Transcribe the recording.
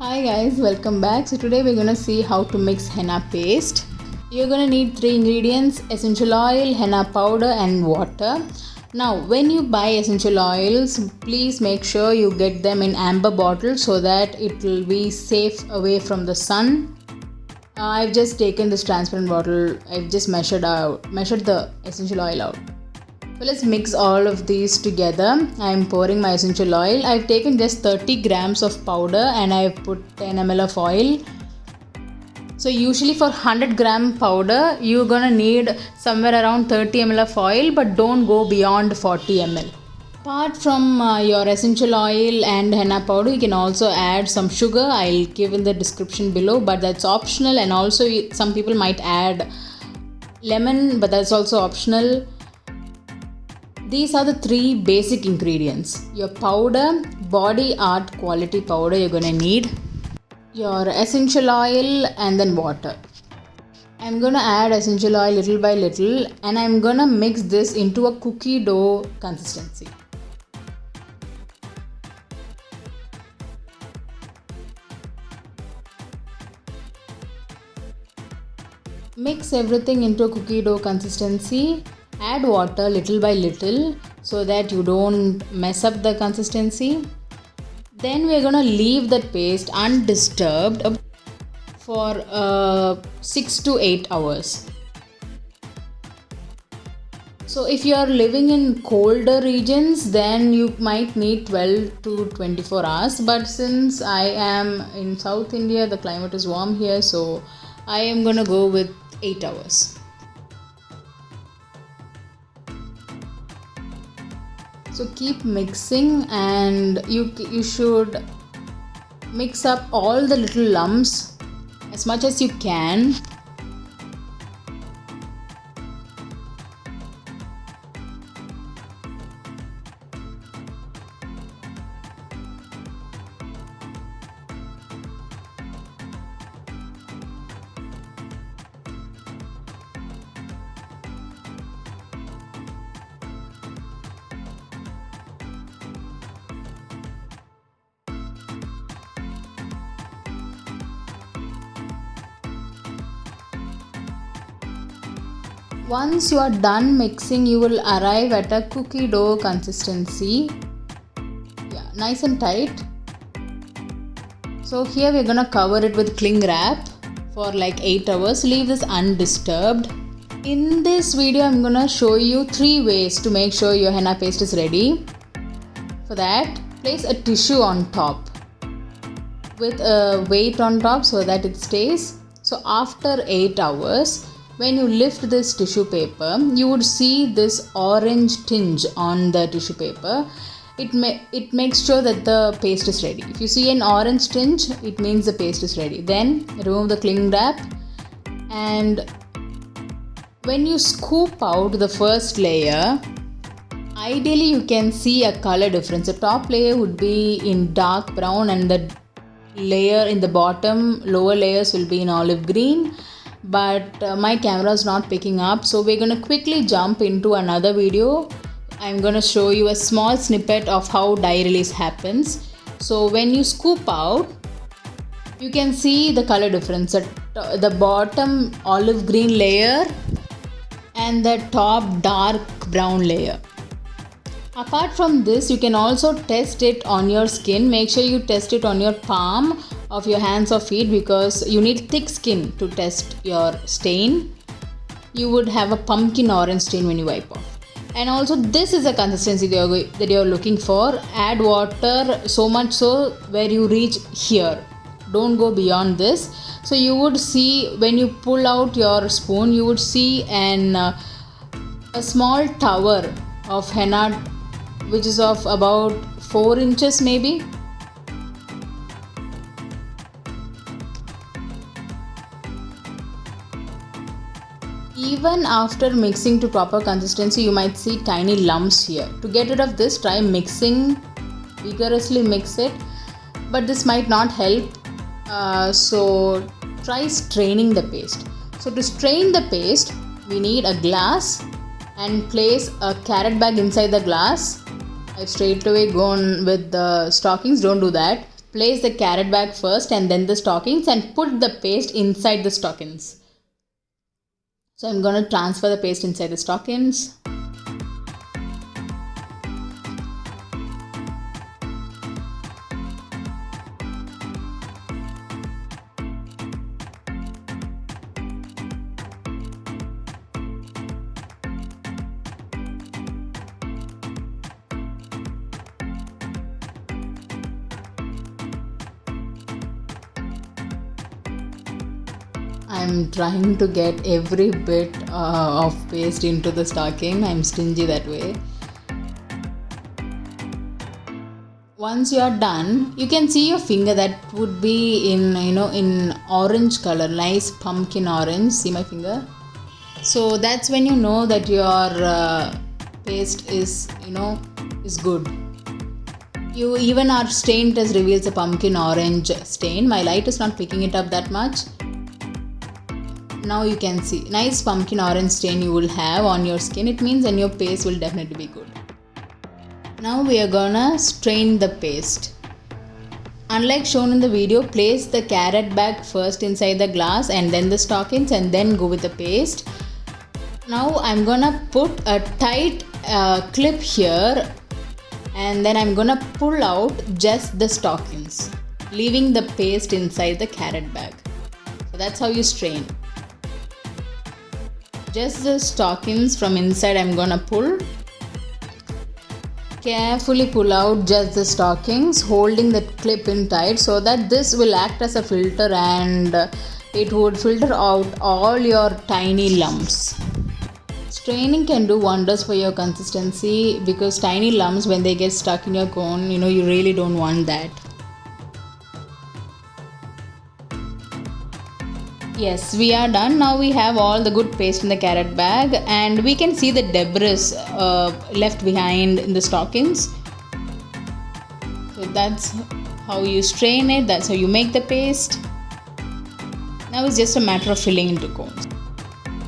Hi guys, welcome back. So today we're gonna see how to mix henna paste. You're gonna need 3 ingredients: essential oil, henna powder and water. Now when you buy essential oils, please make sure you get them in amber bottles so that it will be safe away from the sun. I've just taken this transparent bottle. I've just measured the essential oil out. So let's mix all of these together. I'm pouring my essential oil. I've taken just 30 grams of powder and I've put 10 ml of oil. So usually for 100-gram powder, you're gonna need somewhere around 30 ml of oil, but don't go beyond 40 ml. Apart from your essential oil and henna powder, you can also add some sugar. I'll give in the description below, but that's optional. And also some people might add lemon, but that's also optional. These are the 3 basic ingredients. Your powder, body art quality powder you're gonna need, your essential oil and then water. I'm gonna add essential oil little by little and I'm gonna mix this into a cookie dough consistency. Mix everything into a cookie dough consistency. Add water little by little so that you don't mess up the consistency. Then we're gonna leave that paste undisturbed for 6 to 8 hours. So if you are living in colder regions, then you might need 12 to 24 hours. But since I am in South India, the climate is warm here, so I am gonna go with 8 hours. So keep mixing and you should mix up all the little lumps as much as you can. Once you are done mixing, you will arrive at a cookie dough consistency. Yeah, nice and tight. So here we're gonna cover it with cling wrap for like 8 hours. Leave this undisturbed. In this video, I'm gonna show you 3 ways to make sure your henna paste is ready. For that, place a tissue on top with a weight on top so that it stays. So after 8 hours, when you lift this tissue paper, you would see this orange tinge on the tissue paper. It makes sure that the paste is ready. If you see an orange tinge, it means the paste is ready. Then remove the cling wrap, and when you scoop out the first layer, ideally you can see a color difference. The top layer would be in dark brown and the layer in the bottom, lower layers will be in olive green. But my camera is not picking up, so we're going to quickly jump into another video. I'm going to show you a small snippet of how dye release happens. So when you scoop out, you can see the color difference at the bottom olive green layer and the top dark brown layer. Apart from this, you can also test it on your skin. Make sure you test it on your palm of your hands or feet because you need thick skin to test your stain. You would have a pumpkin orange stain when you wipe off. And also this is a consistency that you're looking for. Add water so much so where you reach here. Don't go beyond this. So you would see when you pull out your spoon, you would see a small tower of henna which is of about 4 inches maybe. Even after mixing to proper consistency, you might see tiny lumps here. To get rid of this, try mixing, vigorously mix it, but this might not help. So try straining the paste. So to strain the paste, we need a glass and place a carrot bag inside the glass. I've straight away gone with the stockings, don't do that. place the carrot bag first and then the stockings, and put the paste inside the stockings. So I'm going to transfer the paste inside the stockings. I'm trying to get every bit of paste into the stocking. I'm stingy that way. Once you are done, you can see your finger that would be in orange color, nice pumpkin orange. See my finger? So that's when you know that your paste is good. You even our stain test reveals a pumpkin orange stain. My light is not picking it up that much. Now you can see nice pumpkin orange stain you will have on your skin. It means then your paste will definitely be good. Now we are gonna strain the paste. Unlike shown in the video, place the carrot bag first inside the glass and then the stockings, and then go with the paste. Now I'm gonna put a tight clip here, and then I'm gonna pull out just the stockings, leaving the paste inside the carrot bag. So that's how you strain. Just the stockings from inside I'm gonna pull. Carefully pull out just the stockings, holding the clip in tight, so that this will act as a filter and it would filter out all your tiny lumps. Straining can do wonders for your consistency, because tiny lumps, when they get stuck in your cone, you really don't want that. Yes, we are done. Now we have all the good paste in the carrot bag, and we can see the debris left behind in the stockings. So that's how you strain it, that's how you make the paste. Now it's just a matter of filling into cones.